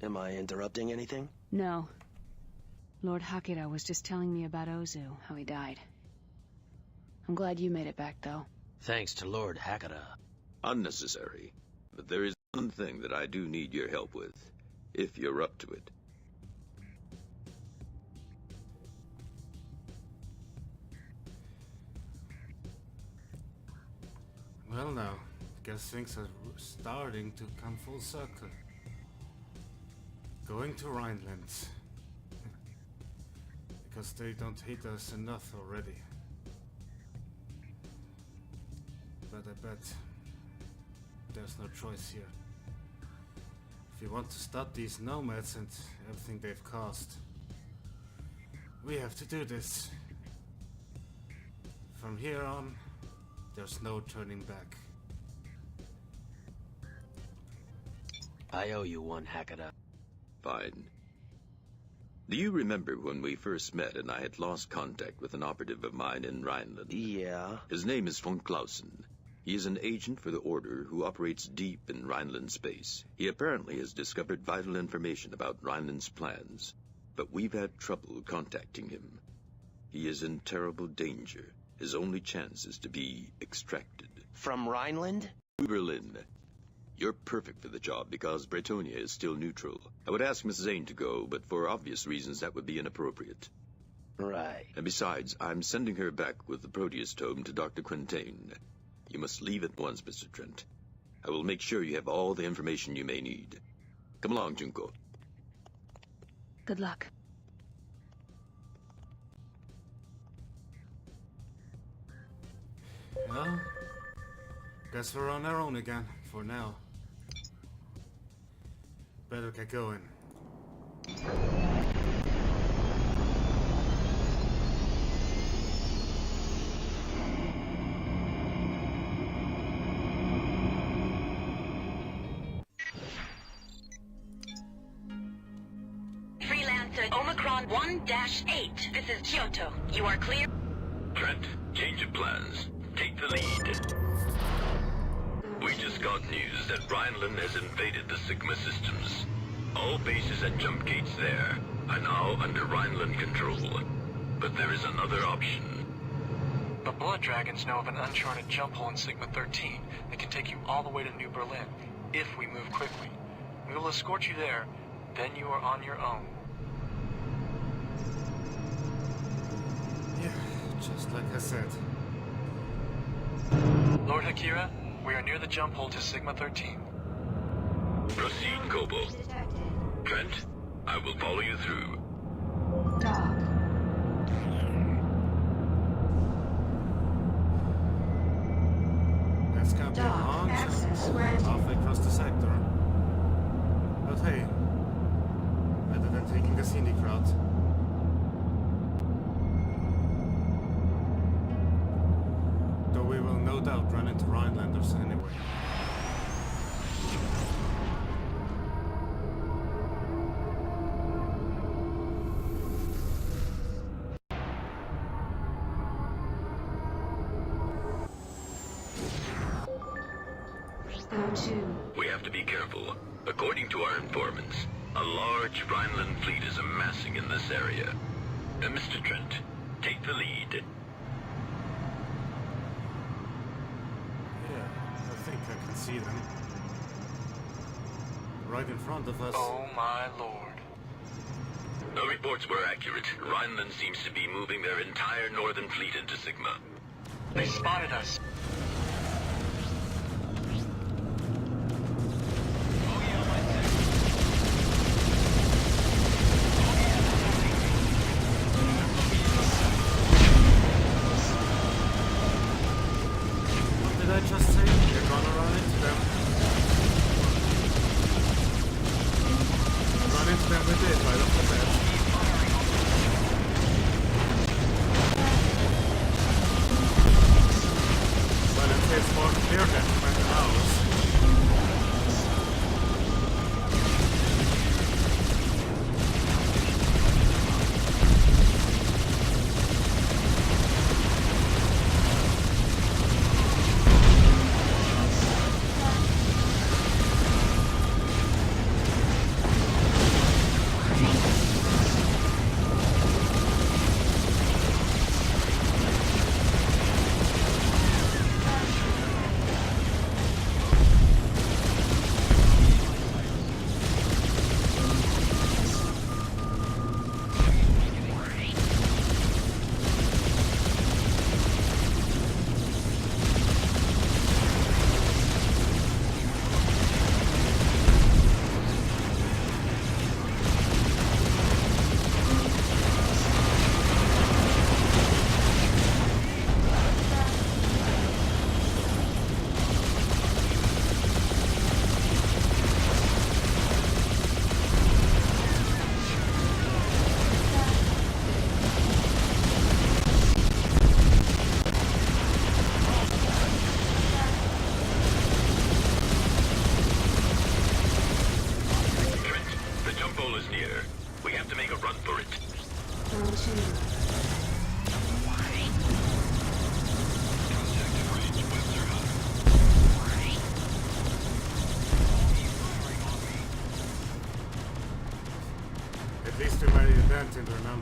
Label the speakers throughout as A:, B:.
A: Am I interrupting anything?
B: No. Lord Hakira was just telling me about Ozu, how he died. I'm glad you made it back, though.
A: Thanks to Lord Hakira.
C: Unnecessary. But there is one thing that I do need your help with, if you're up to it.
D: Well now, guess things are starting to come full circle. Going to Rhineland. Because they don't hate us enough already. But I bet there's no choice here. If you want to stop these nomads and everything they've caused, we have to do this. From here on, there's no turning back.
A: I owe you one, Hakira.
C: Fine. Do you remember when we first met and I had lost contact with an operative of mine in Rhineland?
A: Yeah.
C: His name is von Clausen. He is an agent for the Order who operates deep in Rhineland space. He apparently has discovered vital information about Rhineland's plans, but we've had trouble contacting him. He is in terrible danger. His only chance is to be extracted.
A: From Rhineland?
C: Berlin. You're perfect for the job because Bretonia is still neutral. I would ask Miss Zane to go, but for obvious reasons that would be inappropriate.
A: Right.
C: And besides, I'm sending her back with the Proteus tome to Dr. Quintain. You must leave at once, Mr. Trent. I will make sure you have all the information you may need. Come along, Junko.
B: Good luck.
D: Well, guess we're on our own again, for now. Better get going.
E: Freelancer Omicron 1-8. This is Kyoto. You are clear.
C: Trent, change of plans. Take the lead. We just got news that Rhineland has invaded the Sigma systems. All bases and jump gates there are now under Rhineland control. But there is another option.
F: The Blood Dragons know of an uncharted jump hole in Sigma 13 that can take you all the way to New Berlin, if we move quickly. We will escort you there, then you are on your own.
D: Yeah, just like I said.
F: Lord Hakira, we are near the jump hole to Sigma 13.
C: Proceed, Kobo. Trent, I will follow you through.
G: Dock.
D: That's gonna be a
G: Dock.
D: long
G: Access
D: jump
G: granted.
D: halfway across the sector. But hey, better than taking the scenic route. Though we will no doubt run into Rhinelanders anyway.
G: Go to.
C: We have to be careful. According to our informants, a large Rhineland fleet is amassing in this area. Mr. Trent, take the lead.
D: Yeah, I think I can see them. Right in front of us.
F: Oh my lord.
C: The reports were accurate. Rhineland seems to be moving their entire northern fleet into Sigma.
F: They spotted us.
D: What did I just say? You're gonna run into them. Run into them with it right off the bat. Well, it takes more to clear them than the house.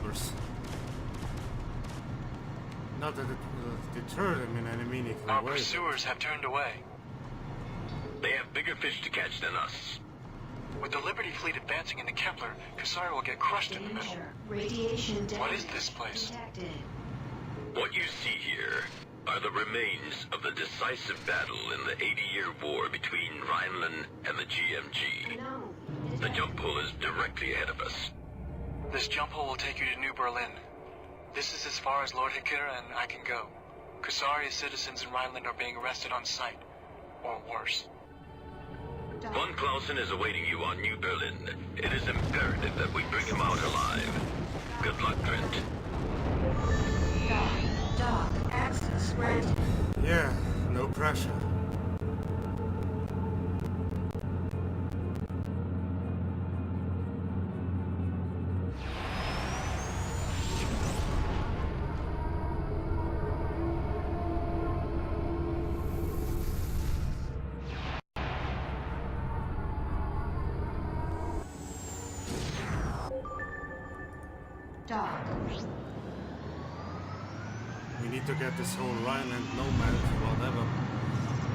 D: robbers. Not that it will deter them in any meaningful
F: Our
D: way.
F: pursuers have turned away.
C: They have bigger fish to catch than us.
F: With the Liberty fleet advancing into Kepler, Kasari will get crushed in the middle.
G: Danger. Radiation damage
F: What is this place?
G: detected.
C: What you see here are the remains of the decisive battle in the 80-year war between Rhineland and the GMG.
G: Anomaly
C: The
G: detected.
C: jump hole is directly ahead of us.
F: This jump hole will take you to New Berlin. This is as far as Lord Hikira and I can go. Kasari's citizens in Rhineland are being arrested on sight. Or worse.
C: Von Clausen is awaiting you on New Berlin. It is imperative that we bring him out alive. Good luck, Trent.
G: Dock. Access granted.
D: Yeah, no pressure.
G: Dock.
D: We need to get this whole Rhineland nomad whatever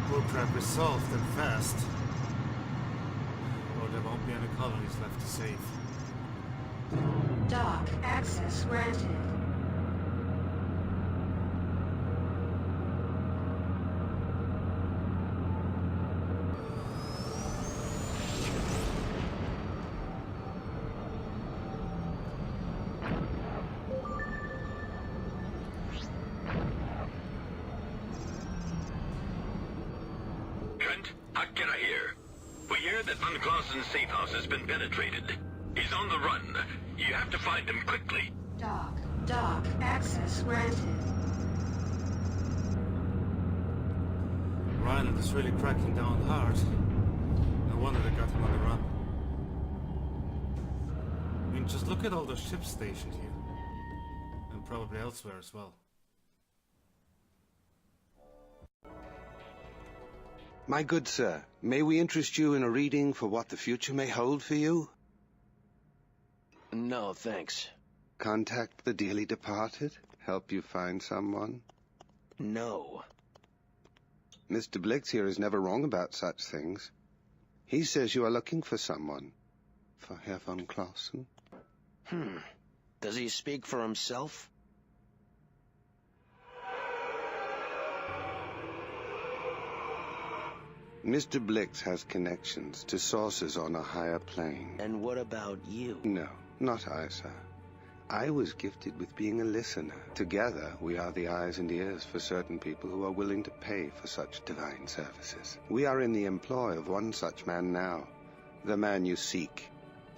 D: bullcrap resolved and fast. Or there won't be any colonies left to save.
G: Dock. Access granted.
C: Trent, Hikira here. We hear that Von Clausen's safe house has been penetrated. He's on the run. You have to find him quickly.
G: Dock. Access granted.
D: Rhineland is really cracking down hard. No wonder they got him on the run. I mean, just look at all those ships stationed here. And probably elsewhere as well.
H: My good sir, may we interest you in a reading for what the future may hold for you?
A: No, thanks.
H: Contact the dearly departed? Help you find someone?
A: No.
H: Mr. Blix here is never wrong about such things. He says you are looking for someone. For Herr von Clausen?
A: Does he speak for himself?
H: Mr. Blix has connections to sources on a higher plane.
A: And what about you?
H: No, not I, sir. I was gifted with being a listener. Together, we are the eyes and ears for certain people who are willing to pay for such divine services. We are in the employ of one such man now, the man you seek.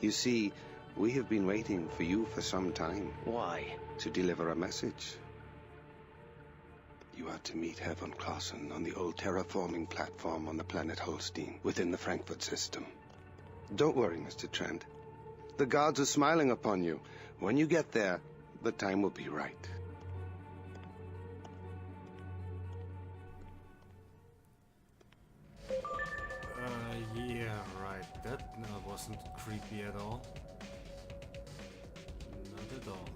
H: You see, we have been waiting for you for some time.
A: Why?
H: To deliver a message. You are to meet Herr von Clausen on the old terraforming platform on the planet Holstein, within the Frankfurt system. Don't worry, Mr. Trent. The gods are smiling upon you. When you get there, the time will be right.
D: Yeah, right. That wasn't creepy at all. Not at all.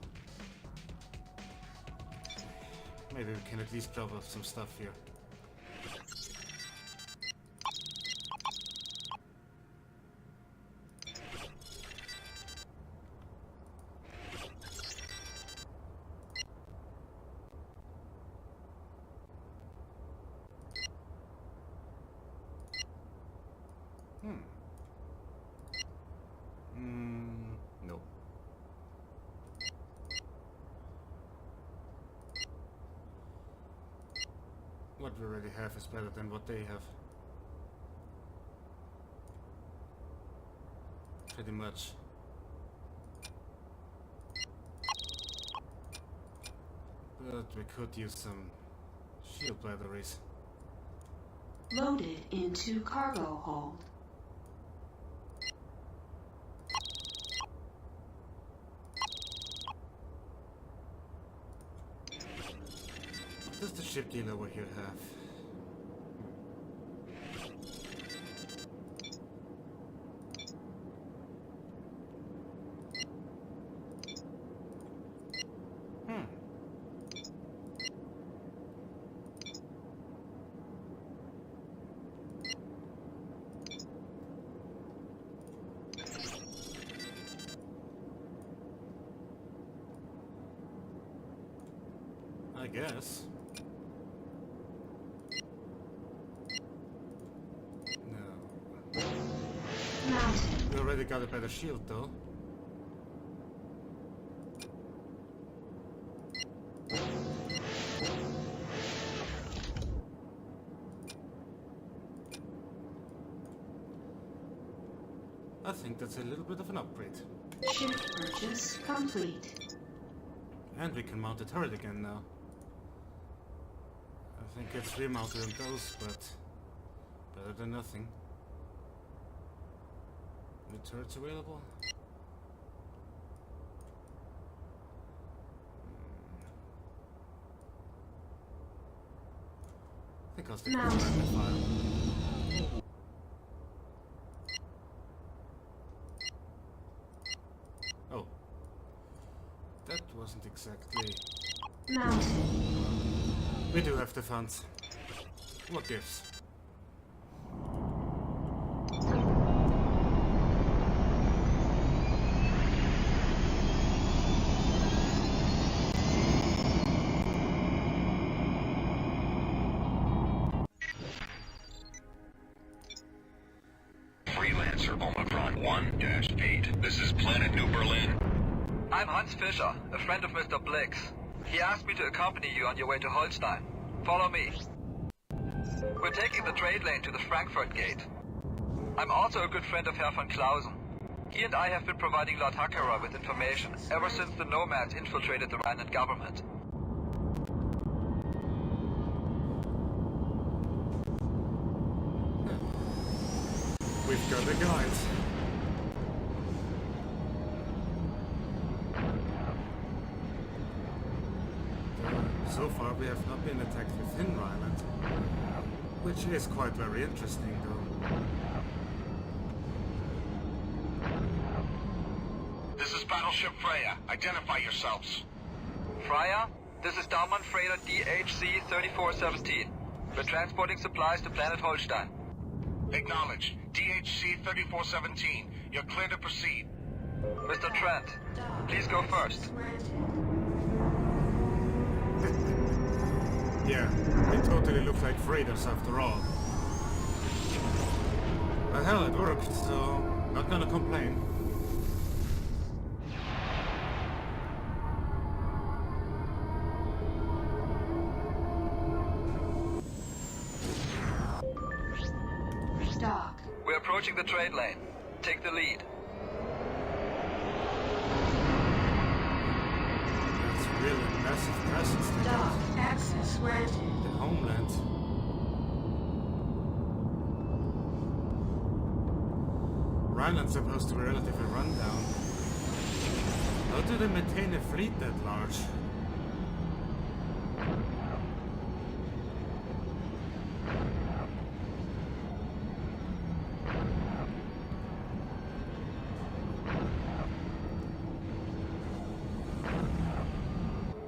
D: Maybe we can at least drop off some stuff here. No. What we already have is better than what they have. Pretty much. But we could use some shield batteries.
G: Loaded into cargo hold.
D: What does the ship deal over here have? I guess. No.
G: Mounted.
D: We already got a better shield though. I think that's a little bit of an upgrade.
G: Shift purchase complete.
D: And we can mount the turret again now. I think it's remounted on those, but better than nothing. New turrets available? I think I'll stick with the file. Oh. That wasn't exactly...
G: Mounted.
D: We do have the funds. What gives?
I: Freelancer Omicron 1-8. This is Planet New Berlin.
J: I'm Hans Fischer, a friend of Mr. Blix. He asked me to accompany you on your way to Holstein. Follow me. We're taking the trade lane to the Frankfurt Gate. I'm also a good friend of Herr von Clausen. He and I have been providing Lord Hakera with information ever since the nomads infiltrated the Rhineland government.
D: We've got a guide. So far we have not been attacked within Rhineland, which is quite very interesting though.
I: This is Battleship Freya. Identify yourselves.
J: Freya, this is Daumann Freighter DHC 3417. We're transporting supplies to Planet Holstein.
I: Acknowledge. DHC 3417. You're clear to proceed.
J: Mr. Trent, please go first.
D: Yeah, they totally look like freighters after all. But hell, it worked, so not gonna complain.
G: Dock.
J: We're approaching the trade lane. Take the lead.
D: That's really massive presence they
G: Dock.
D: got.
G: Access granted.
D: The homeland. Rhineland's supposed to be relatively rundown. How do they maintain a fleet that large?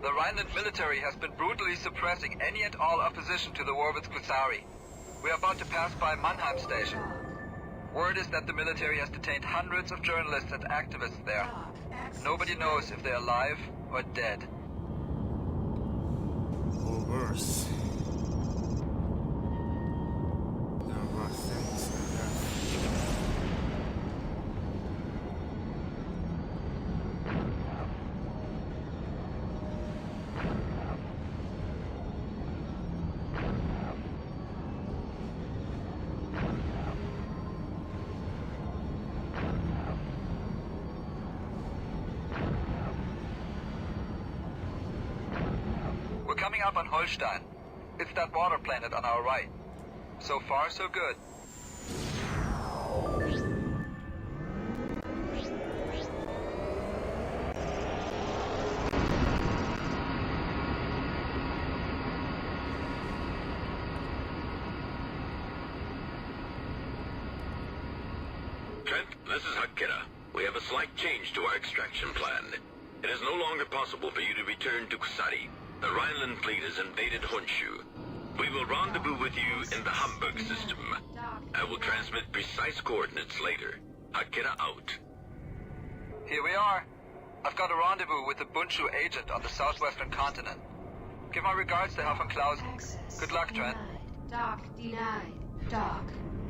J: The Rhineland military has been brutally suppressing any and all opposition to the war with Glisari. We are about to pass by Mannheim Station. Word is that the military has detained hundreds of journalists and activists there. Nobody knows if they're alive or dead.
D: Or worse. There are worse things than that.
J: We're coming up on Holstein. It's that water planet on our right. So far, so good.
C: Trent, this is Hakera. We have a slight change to our extraction plan. It is no longer possible for you to return to Kusari. The Rhineland fleet has invaded Honshu. We will rendezvous with you in the Hamburg system. I will transmit precise coordinates later. Hakera out.
J: Here we are. I've got a rendezvous with the Bunchu agent on the southwestern continent. Give my regards to Herr von Clausen.
G: Access
J: Good luck, Trent.
G: denied. Dock denied. Dock.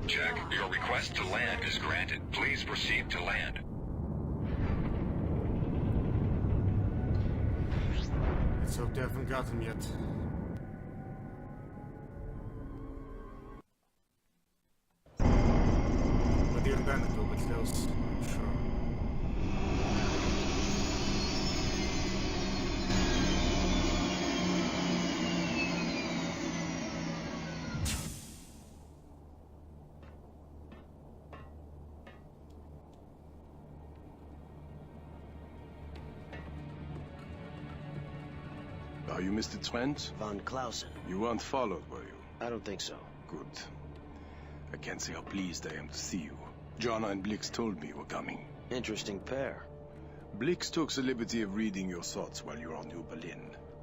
I: Check. Your request to land is granted. Please proceed to land.
D: Let's hope they haven't got him yet. But even then it will be close, I'm sure.
K: Are you Mr. Trent?
A: Von Clausen.
K: You weren't followed, were you?
A: I don't think so.
K: Good. I can't say how pleased I am to see you. Jonna and Blix told me you were coming.
A: Interesting pair.
K: Blix took the liberty of reading your thoughts while you were on New Berlin.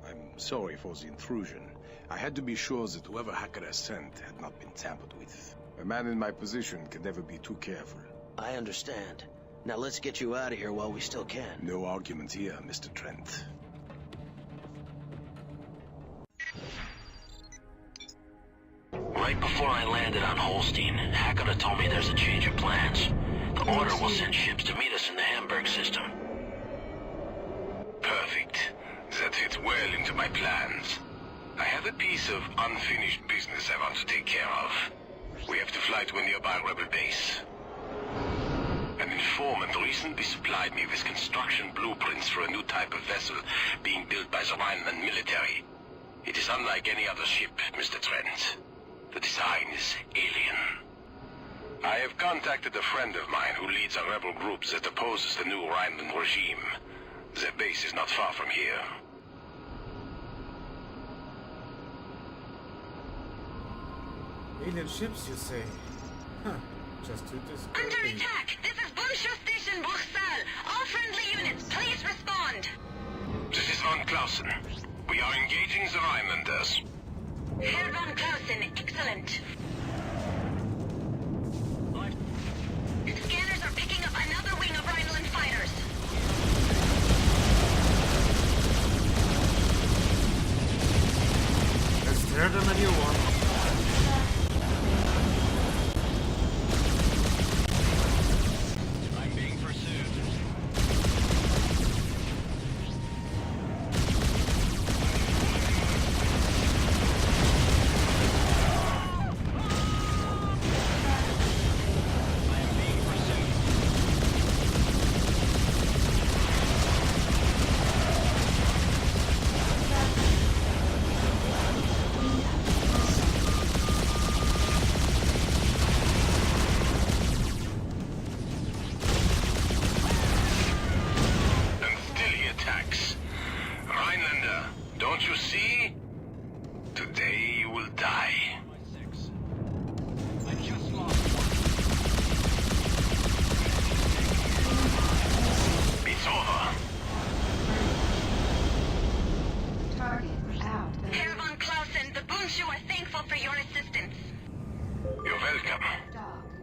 K: I'm sorry for the intrusion. I had to be sure that whoever Hackett has sent had not been tampered with. A man in my position can never be too careful.
A: I understand. Now let's get you out of here while we still can.
K: No argument here, Mr. Trent.
L: Right before I landed on Holstein, Hackett told me there's a change of plans. The Order will send ships to meet us in the Hamburg system.
I: Perfect. That fits well into my plans. I have a piece of unfinished business I want to take care of. We have to fly to a nearby rebel base. An informant recently supplied me with construction blueprints for a new type of vessel being built by the Rhineland military. It is unlike any other ship, Mr. Trent. The design is alien. I have contacted a friend of mine who leads a rebel group that opposes the new Rhineland regime. Their base is not far from here.
D: Alien ships, you say? Huh. Just too
E: Under
D: disturbing.
E: attack! This is Buncho Station Bruxelles. All friendly units, please respond.
I: This is von Clausen. We are engaging the Rhinelanders.
E: Herr von Clausen, excellent. Scanners are picking up another wing of Rhineland fighters.
D: Let's tear them a new one.
L: I'm being pursued.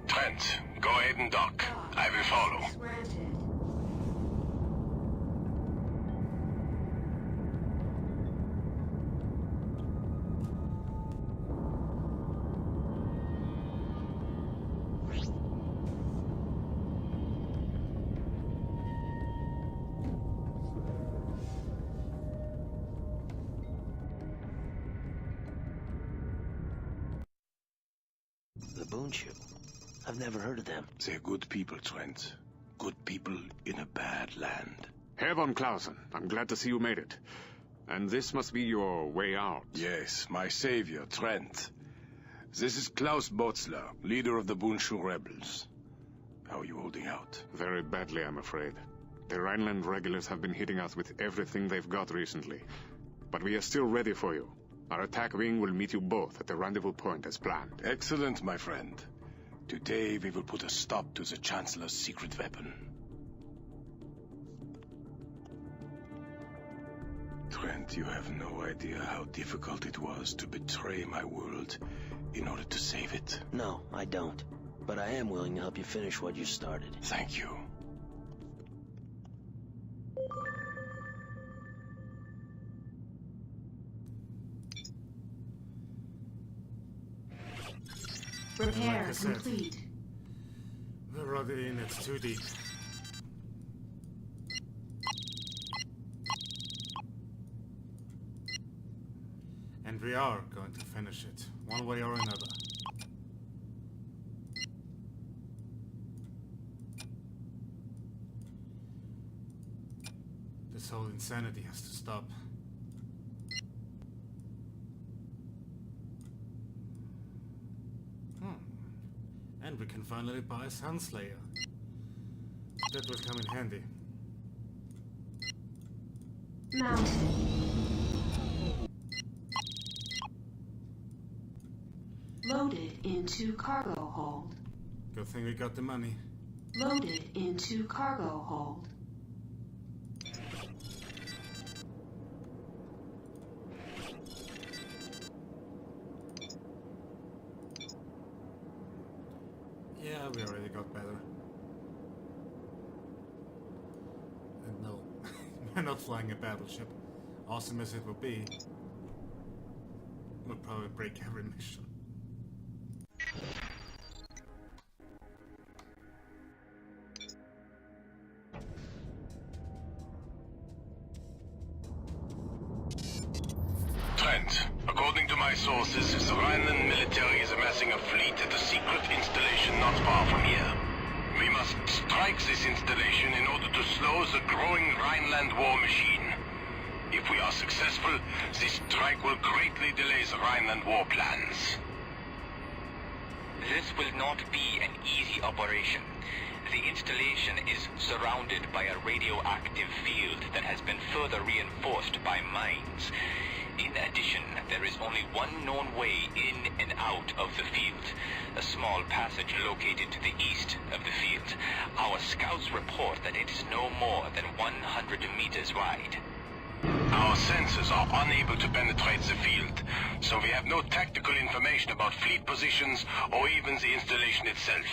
I: Trent, go ahead and dock. I will follow.
A: The Boonshoe? I've never heard of them.
K: They're good people, Trent. Good people in a bad land.
M: Herr von Clausen, I'm glad to see you made it. And this must be your way out.
K: Yes, my savior, Trent. This is Klaus Botzler, leader of the Boonshoe rebels. How are you holding out?
M: Very badly, I'm afraid. The Rhineland regulars have been hitting us with everything they've got recently. But we are still ready for you. Our attack wing will meet you both at the rendezvous point as planned.
K: Excellent, my friend. Today we will put a stop to the Chancellor's secret weapon. Trent, you have no idea how difficult it was to betray my world in order to save it.
A: No, I don't. But I am willing to help you finish what you started.
K: Thank you.
G: Repair
D: like I said,
G: complete.
D: we're already in it too deep. And we are going to finish it, one way or another. This whole insanity has to stop. And we can finally buy Sunslayer. That will come in handy.
G: Mounted. Loaded into cargo hold.
D: Good thing we got the money.
G: Loaded into cargo hold.
D: Yeah, we already got better. And no, we're not flying a battleship. Awesome as it would be, we'll probably break every mission.
I: Trent, according to my sources, the Rhineland military is amassing a fleet at a secret installation not far from here. We must strike this installation in order to slow the growing Rhineland war machine. If we are successful, this strike will greatly delay the Rhineland war plans.
J: This will not be an easy operation. The installation is surrounded by a radioactive field that has been further reinforced by mines. In addition, there is only one known way in and out of the field. A small passage located to the east of the field. Our scouts report that it is no more than 100 meters wide.
I: Our sensors are unable to penetrate the field, so we have no tactical information about fleet positions or even the installation itself.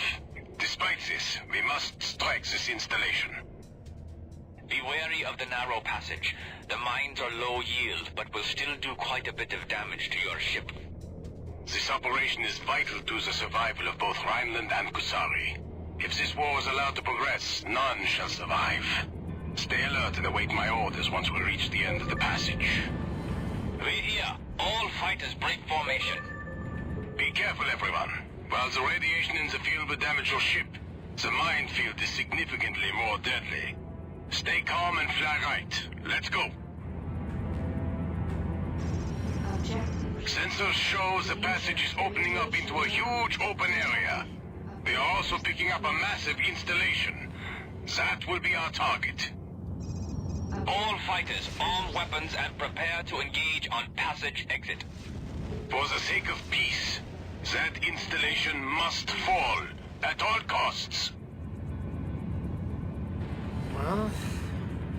I: Despite this, we must strike this installation.
J: Be wary of the narrow passage. The mines are low yield, but will still do quite a bit of damage to your ship.
I: This operation is vital to the survival of both Rhineland and Kusari. If this war is allowed to progress, none shall survive. Stay alert and await my orders once we reach the end of the passage.
J: We hear. All fighters break formation.
I: Be careful, everyone. While the radiation in the field will damage your ship, the minefield is significantly more deadly. Stay calm and fly right. Let's go.
G: Objective.
I: Sensors show the passage is opening up into a huge open area. They are also picking up a massive installation. That will be our target.
J: All fighters, arm weapons and prepare to engage on passage exit.
I: For the sake of peace, that installation must fall at all costs.
D: Well,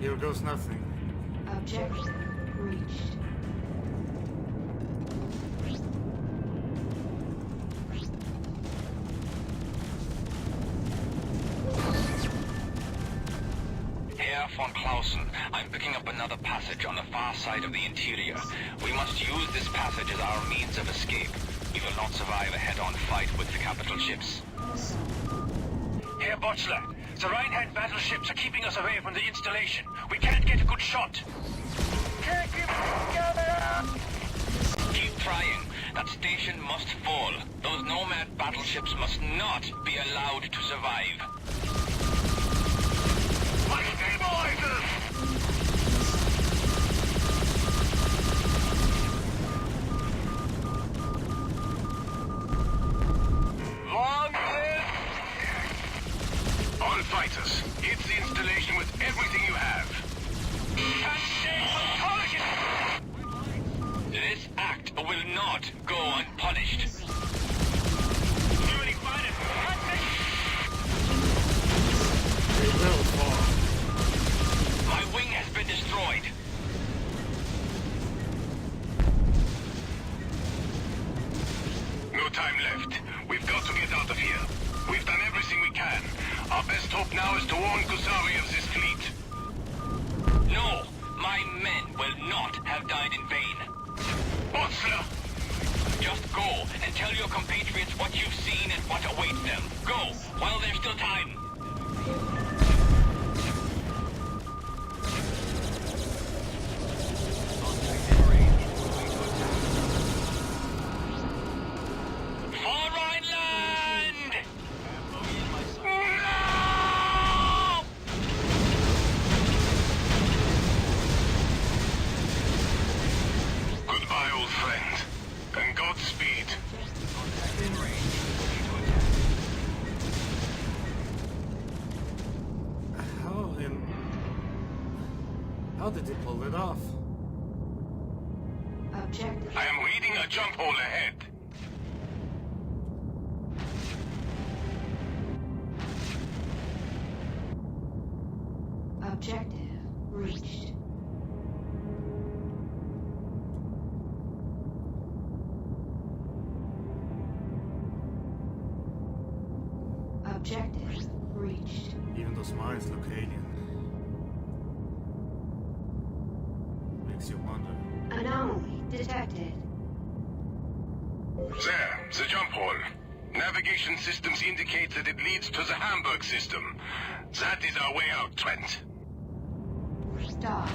D: here goes nothing.
G: Objective reached.
J: Herr von Clausen, I'm picking up another passage on the far side of the interior. We must use this passage as our means of escape. We will not survive a head-on fight with the capital ships.
F: Herr Botzler, the Rhineland battleships are keeping us away from the installation. We can't get a good shot.
J: Keep trying. That station must fall. Those nomad battleships must not be allowed to survive.
I: My stabilizers!
F: Long live!
I: All fighters, hit the installation with everything you have.
J: This act will not go unpunished.
D: They will fall.
J: My wing has been destroyed.
I: No time left. We've got to get out of here. We've done everything we can. Our best hope now is to warn Kusari of this fleet.
J: No, my men will not have died in vain.
I: Botzler!
J: Just
L: Go, and tell your compatriots what you've seen and what awaits them. Go, while there's still time. For Rhineland! No!
I: Goodbye, old friend. And Godspeed.
D: How did he pull it off?
G: Objective.
I: I am reading a jump hole ahead.
G: Objective reached. Objective reached.
D: Even those mines look alien. Makes you wonder.
G: Anomaly detected.
I: There, the jump hole. Navigation systems indicate that it leads to the Hamburg system. That is our way out, Trent.
G: Dock.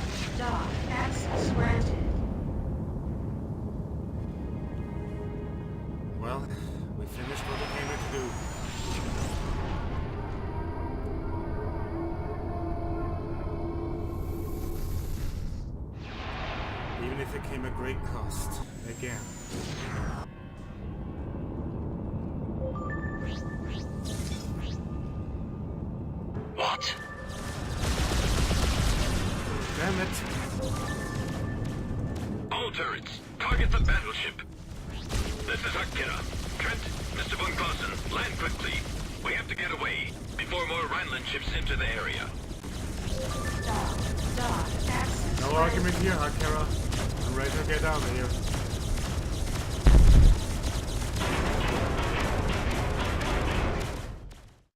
G: Access granted.
D: Well, we finished what we came here to do. Even if it came at great cost. Again.
I: What?
D: Damn it.
I: All turrets, target the battleship. This is Akira. Trent, Mr. von Clausen, land quickly. We have to get away before more Rhineland ships enter the area.
G: Dock. Access
D: No argument here, Akira. I'm ready to get out of here.